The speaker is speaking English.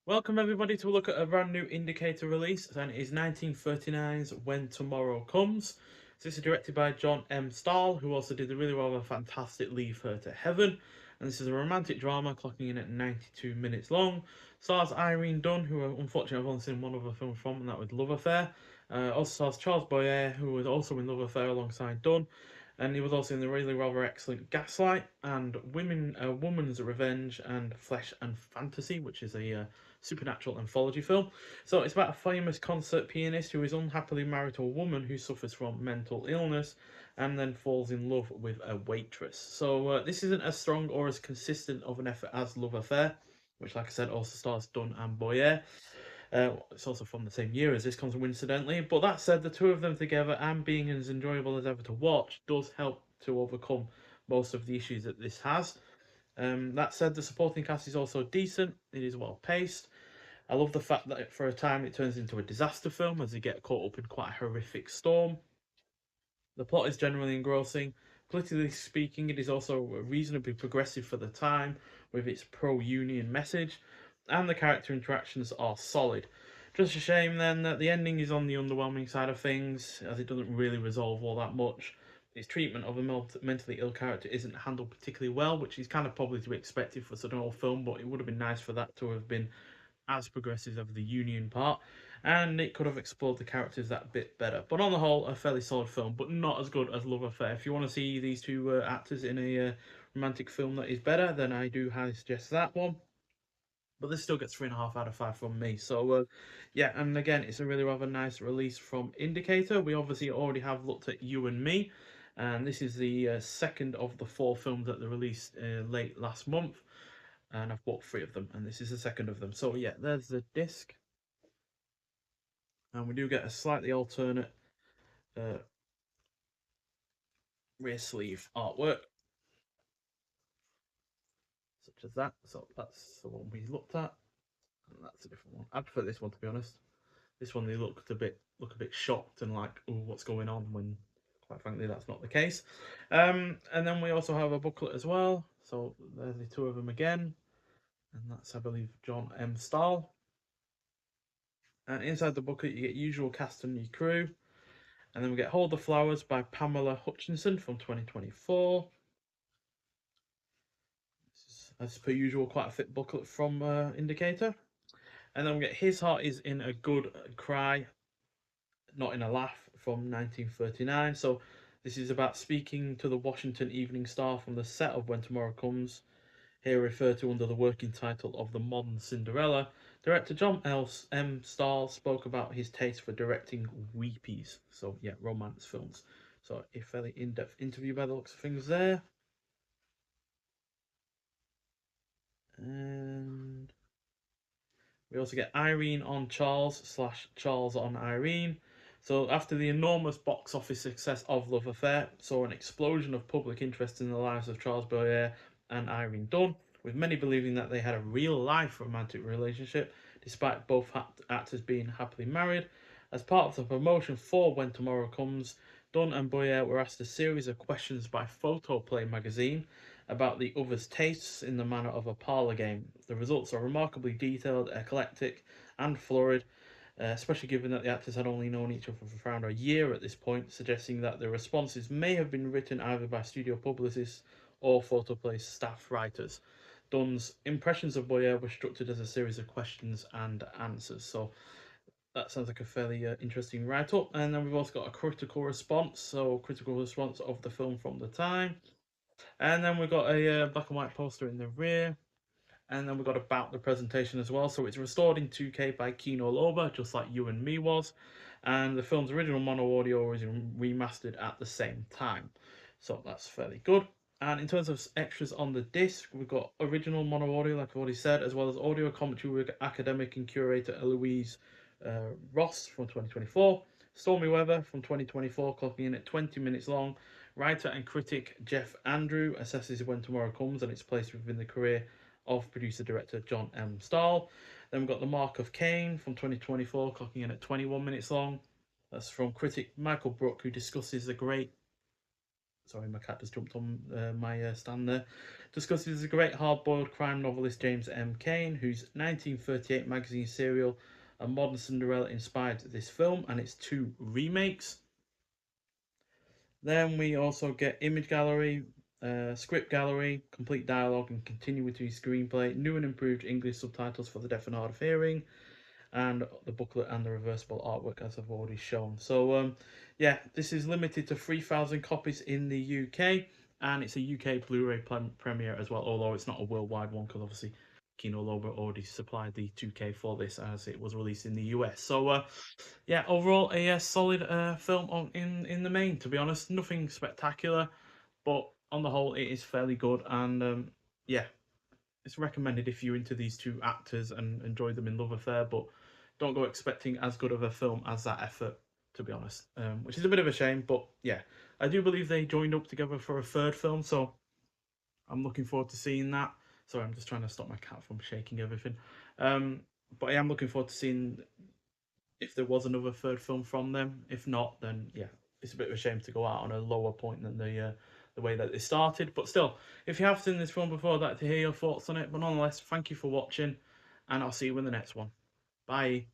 Welcome everybody to look at a brand new Indicator release, and it is 1939's When Tomorrow Comes. So this is directed by John M. Stahl, who also did the really rather fantastic Leave Her to Heaven. And this is a romantic drama clocking in at 92 minutes long. Stars Irene Dunn, who unfortunately I've only seen one other film from, and that was Love Affair. Also stars Charles Boyer, who was also in Love Affair alongside Dunn. And he was also in the really rather excellent Gaslight and A Woman's Revenge and Flesh and Fantasy, which is a supernatural anthology film. So it's about a famous concert pianist who is unhappily married to a woman who suffers from mental illness and then falls in love with a waitress. So this isn't as strong or as consistent of an effort as Love Affair, which, like I said, also stars Dunn and Boyer. It's also from the same year as this, coincidentally. But that said, the two of them together and being as enjoyable as ever to watch does help to overcome most of the issues that this has. That said, the supporting cast is also decent. It is well paced. I love the fact that for a time it turns into a disaster film as they get caught up in quite a horrific storm. The plot is generally engrossing. Politically speaking, it is also reasonably progressive for the time with its pro union message, and the character interactions are solid. Just a shame then that the ending is on the underwhelming side of things, as it doesn't really resolve all that much. Its treatment of a mentally ill character isn't handled particularly well, which is kind of probably to be expected for such an old film, but it would have been nice for that to have been as progressive as the Union part, and it could have explored the characters that bit better. But on the whole, a fairly solid film, but not as good as Love Affair. If you want to see these two actors in a romantic film that is better, then I do highly suggest that one. But this still gets 3.5 out of 5 from me. So, yeah, and again, it's a really rather nice release from Indicator. We obviously already have looked at You and Me, and this is the second of the four films that they released late last month, and I've bought three of them, and this is the second of them. So yeah, there's the disc, and we do get a slightly alternate uh, rear sleeve artwork, such as that. So that's the one we looked at, and that's a different one. I prefer this one, to be honest. This one they look a bit shocked and like, oh, what's going on? When quite frankly, that's not the case. And then we also have a booklet as well. So there's the two of them again, and that's, I believe, John M. Stahl. And inside the booklet, you get usual cast and new crew. And then we get Hold the Flowers by Pamela Hutchinson from 2024. This is, as per usual, quite a fit booklet from Indicator. And then we get His Heart is in a Good Cry, Not in a Laugh from 1939. So this is about speaking to the Washington Evening Star from the set of When Tomorrow Comes, here referred to under the working title of The Modern Cinderella. Director John M. Stahl spoke about his taste for directing weepies, so yeah, romance films. So a fairly in-depth interview by the looks of things there. And we also get Irene on Charles slash Charles on Irene. So after the enormous box office success of Love Affair, saw an explosion of public interest in the lives of Charles Boyer and Irene Dunn, with many believing that they had a real life romantic relationship, despite both actors being happily married. As part of the promotion for When Tomorrow Comes, Dunn and Boyer were asked a series of questions by Photoplay magazine about the other's tastes in the manner of a parlour game. The results are remarkably detailed, eclectic, and florid, especially given that the actors had only known each other for around a year at this point, suggesting that the responses may have been written either by studio publicists or Photoplay's staff writers. Dunn's impressions of Boyer were structured as a series of questions and answers. So that sounds like a fairly interesting write up. And then we've also got a critical response. So, critical response of the film from the time. And then we've got a black and white poster in the rear. And then we've got about the presentation as well. So it's restored in 2K by Kino Loba, just like You and Me was. And the film's original mono audio is remastered at the same time. So that's fairly good. And in terms of extras on the disc, we've got original mono audio, like I've already said, as well as audio commentary with academic and curator Eloise Ross from 2024. Stormy Weather from 2024, clocking in at 20 minutes long. Writer and critic Jeff Andrew assesses When Tomorrow Comes and its place within the career of producer-director John M. Stahl. Then we've got The Mark of Cain from 2024, clocking in at 21 minutes long. That's from critic Michael Brook, who discusses the great Sorry, my cat just jumped on my stand there. Discusses a great hard-boiled crime novelist James M. Cain, whose 1938 magazine serial A Modern Cinderella inspired this film and its two remakes. Then we also get image gallery, script gallery, complete dialogue and continuity screenplay, new and improved English subtitles for the deaf and hard of hearing, and the booklet and the reversible artwork as I've already shown. So yeah, this is limited to 3,000 copies in the UK, and it's a UK Blu-ray premiere as well, although it's not a worldwide one because obviously Kino Lorber already supplied the 2K for this as it was released in the US. So yeah, overall a solid film in the main. To be honest, nothing spectacular, but on the whole, it is fairly good. And yeah, it's recommended if you're into these two actors and enjoy them in Love Affair. But don't go expecting as good of a film as that effort. To be honest, which is a bit of a shame. But yeah, I do believe they joined up together for a third film, so I'm looking forward to seeing that. Sorry, I'm just trying to stop my cat from shaking everything. Um, but I am looking forward to seeing if there was another third film from them. If not, then yeah, it's a bit of a shame to go out on a lower point than the way that they started. But still, if you have seen this film before, I'd like to hear your thoughts on it. But nonetheless, thank you for watching, and I'll see you in the next one. Bye.